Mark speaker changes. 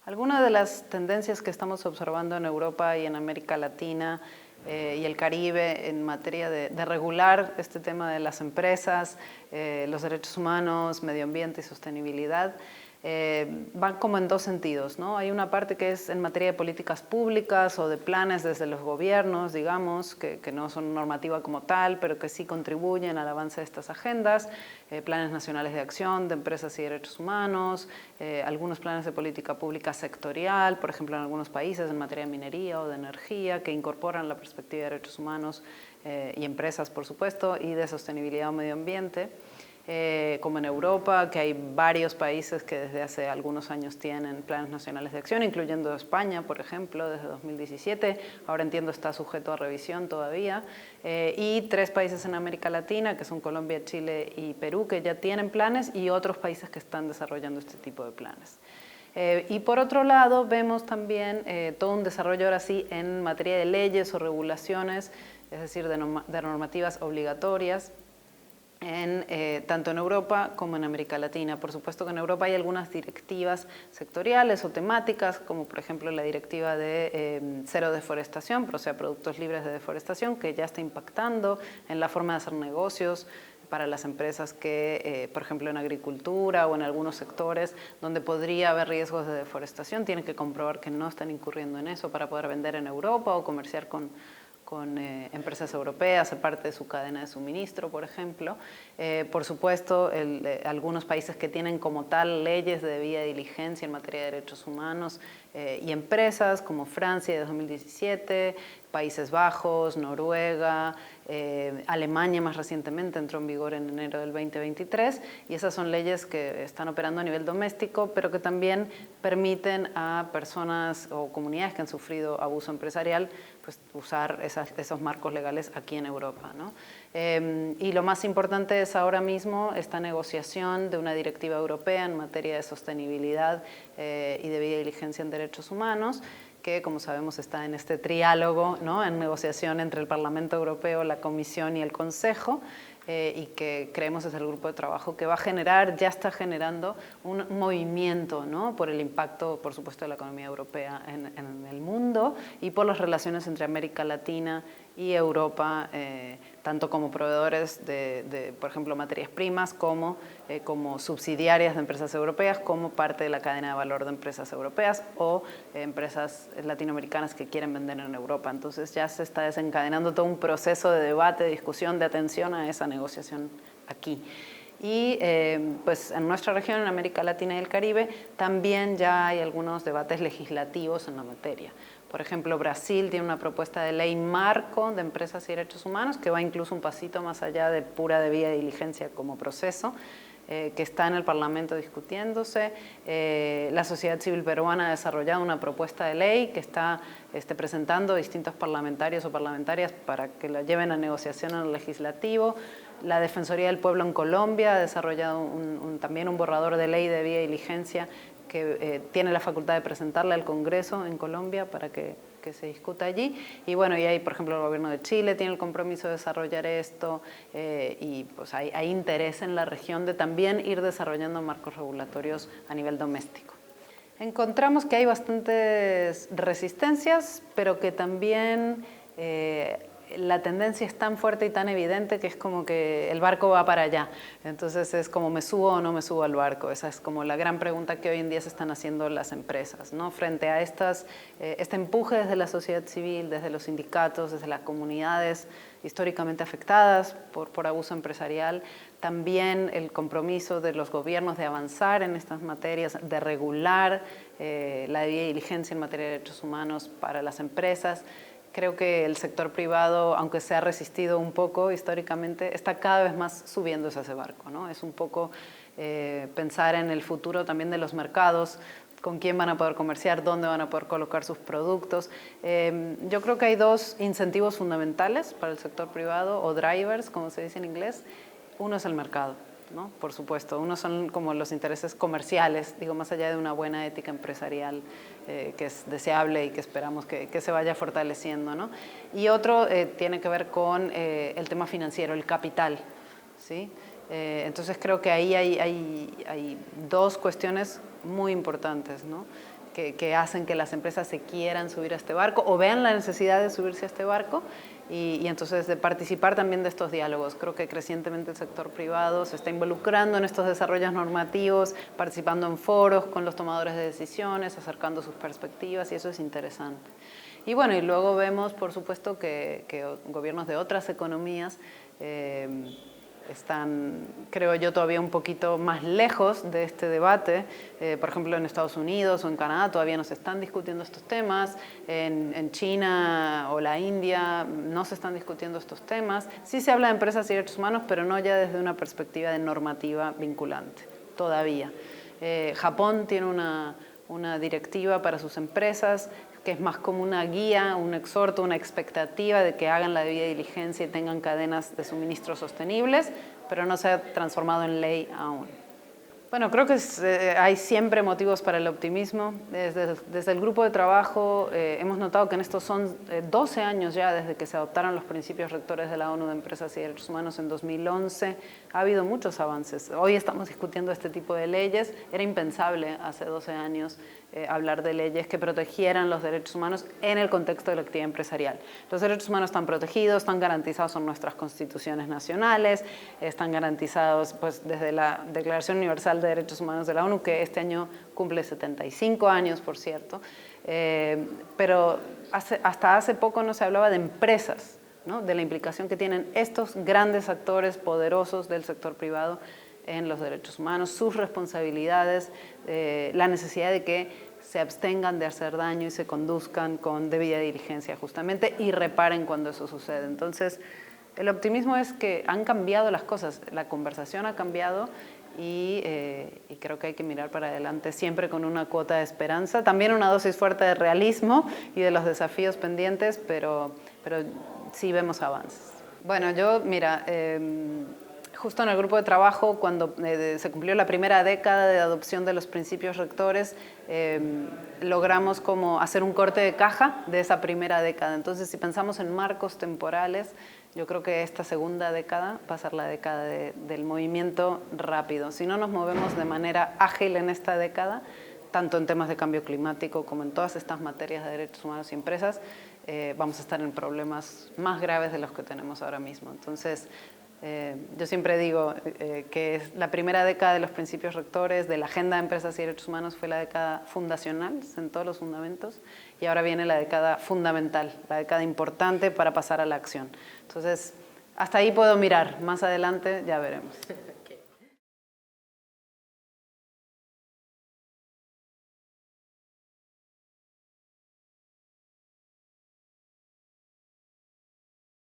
Speaker 1: Algunas de las tendencias que estamos observando en Europa y en América Latina y el Caribe en materia de regular este tema de las empresas, los derechos humanos, medio ambiente y sostenibilidad, van como en dos sentidos, ¿no? Hay una parte que es en materia de políticas públicas o de planes desde los gobiernos, digamos, que no son normativa como tal, pero que sí contribuyen al avance de estas agendas, planes nacionales de acción de empresas y derechos humanos, algunos planes de política pública sectorial, por ejemplo en algunos países en materia de minería o de energía, que incorporan la perspectiva de derechos humanos y empresas, por supuesto, y de sostenibilidad o medio ambiente. Como en Europa, que hay varios países que desde hace algunos años tienen planes nacionales de acción, incluyendo España, por ejemplo, desde 2017. Ahora entiendo está sujeto a revisión todavía. Y 3 países en América Latina, que son Colombia, Chile y Perú, que ya tienen planes, y otros países que están desarrollando este tipo de planes. Y por otro lado, vemos también todo un desarrollo ahora sí en materia de leyes o regulaciones, es decir, de normativas obligatorias, tanto en Europa como en América Latina. Por supuesto que en Europa hay algunas directivas sectoriales o temáticas, como por ejemplo la directiva de cero deforestación, o sea, productos libres de deforestación, que ya está impactando en la forma de hacer negocios para las empresas que, por ejemplo, en agricultura o en algunos sectores donde podría haber riesgos de deforestación, tienen que comprobar que no están incurriendo en eso para poder vender en Europa o comerciar con empresas europeas, ser parte de su cadena de suministro, por ejemplo. Por supuesto, algunos países que tienen como tal leyes de debida diligencia en materia de derechos humanos y empresas, como Francia de 2017, Países Bajos, Noruega, Alemania más recientemente entró en vigor en enero del 2023, y esas son leyes que están operando a nivel doméstico, pero que también permiten a personas o comunidades que han sufrido abuso empresarial pues, usar esos marcos legales aquí en Europa, ¿no? Y lo más importante es ahora mismo esta negociación de una directiva europea en materia de sostenibilidad y debida diligencia en derechos humanos, que como sabemos está en este triálogo, ¿no?, en negociación entre el Parlamento Europeo, la Comisión y el Consejo, y que creemos es el grupo de trabajo que va a generar, ya está generando un movimiento, ¿no?, por el impacto, por supuesto, de la economía europea en el mundo y por las relaciones entre América Latina y Europa, tanto como proveedores por ejemplo, materias primas, como subsidiarias de empresas europeas, como parte de la cadena de valor de empresas europeas o empresas latinoamericanas que quieren vender en Europa. Entonces ya se está desencadenando todo un proceso de debate, de discusión, de atención a esa negociación aquí. Y pues en nuestra región, en América Latina y el Caribe, también ya hay algunos debates legislativos en la materia. Por ejemplo, Brasil tiene una propuesta de ley marco de empresas y derechos humanos que va incluso un pasito más allá de pura debida diligencia como proceso, que está en el Parlamento discutiéndose. La sociedad civil peruana ha desarrollado una propuesta de ley que está presentando distintos parlamentarios o parlamentarias para que la lleven a negociación en el legislativo. La Defensoría del Pueblo en Colombia ha desarrollado también un borrador de ley de debida diligencia que tiene la facultad de presentarle al Congreso en Colombia para que se discuta allí. Y bueno, y ahí, por ejemplo, el gobierno de Chile tiene el compromiso de desarrollar esto, y pues hay interés en la región de también ir desarrollando marcos regulatorios a nivel doméstico. Encontramos que hay bastantes resistencias, pero que también la tendencia es tan fuerte y tan evidente que es como que el barco va para allá. Entonces es como, ¿me subo o no me subo al barco? Esa es como la gran pregunta que hoy en día se están haciendo las empresas, ¿no? Frente a este empuje desde la sociedad civil, desde los sindicatos, desde las comunidades históricamente afectadas por abuso empresarial, también el compromiso de los gobiernos de avanzar en estas materias, de regular la debida diligencia en materia de derechos humanos para las empresas. Creo que el sector privado, aunque se ha resistido un poco históricamente, está cada vez más subiéndose a ese barco, ¿no? Es un poco pensar en el futuro también de los mercados, con quién van a poder comerciar, dónde van a poder colocar sus productos. Yo creo que hay 2 incentivos fundamentales para el sector privado, o drivers, como se dice en inglés. Uno es el mercado, ¿no? Por supuesto. Uno son como los intereses comerciales, digo, más allá de una buena ética empresarial que es deseable y que esperamos que se vaya fortaleciendo, ¿no? Y otro tiene que ver con el tema financiero, el capital, ¿sí? Entonces creo que ahí hay 2 cuestiones muy importantes, ¿no?, que hacen que las empresas se quieran subir a este barco o vean la necesidad de subirse a este barco y entonces de participar también de estos diálogos. Creo que crecientemente el sector privado se está involucrando en estos desarrollos normativos, participando en foros con los tomadores de decisiones, acercando sus perspectivas y eso es interesante. Y bueno, y luego vemos, por supuesto, que gobiernos de otras economías están, creo yo, todavía un poquito más lejos de este debate. Por ejemplo, en Estados Unidos o en Canadá todavía no se están discutiendo estos temas. En China o la India no se están discutiendo estos temas. Sí se habla de empresas y derechos humanos, pero no ya desde una perspectiva de normativa vinculante, todavía. Japón tiene una directiva para sus empresas que es más como una guía, un exhorto, una expectativa de que hagan la debida diligencia y tengan cadenas de suministro sostenibles, pero no se ha transformado en ley aún. Bueno, creo que hay siempre motivos para el optimismo. Desde el grupo de trabajo hemos notado que en estos son 12 años ya desde que se adoptaron los principios rectores de la ONU de Empresas y Derechos Humanos en 2011. Ha habido muchos avances. Hoy estamos discutiendo este tipo de leyes. Era impensable hace 12 años hablar de leyes que protegieran los derechos humanos en el contexto de la actividad empresarial. Los derechos humanos están protegidos, están garantizados en nuestras constituciones nacionales, están garantizados pues, desde la Declaración Universal de Derechos Humanos de la ONU, que este año cumple 75 años, por cierto, pero hasta hace poco no se hablaba de empresas, ¿no? De la implicación que tienen estos grandes actores poderosos del sector privado en los derechos humanos, sus responsabilidades, la necesidad de que se abstengan de hacer daño y se conduzcan con debida diligencia justamente y reparen cuando eso sucede. Entonces, el optimismo es que han cambiado las cosas, la conversación ha cambiado y creo que hay que mirar para adelante siempre con una cuota de esperanza, también una dosis fuerte de realismo y de los desafíos pendientes, pero sí vemos avances. Bueno, yo, mira, justo en el grupo de trabajo, cuando se cumplió la primera década de adopción de los principios rectores, logramos como hacer un corte de caja de esa primera década. Entonces, si pensamos en marcos temporales, yo creo que esta segunda década va a ser la década del movimiento rápido. Si no nos movemos de manera ágil en esta década, tanto en temas de cambio climático como en todas estas materias de derechos humanos y empresas, vamos a estar en problemas más graves de los que tenemos ahora mismo. Entonces, yo siempre digo que la primera década de los principios rectores de la Agenda de Empresas y Derechos Humanos fue la década fundacional, sentó los fundamentos, y ahora viene la década fundamental, la década importante para pasar a la acción. Entonces, hasta ahí puedo mirar, más adelante ya veremos.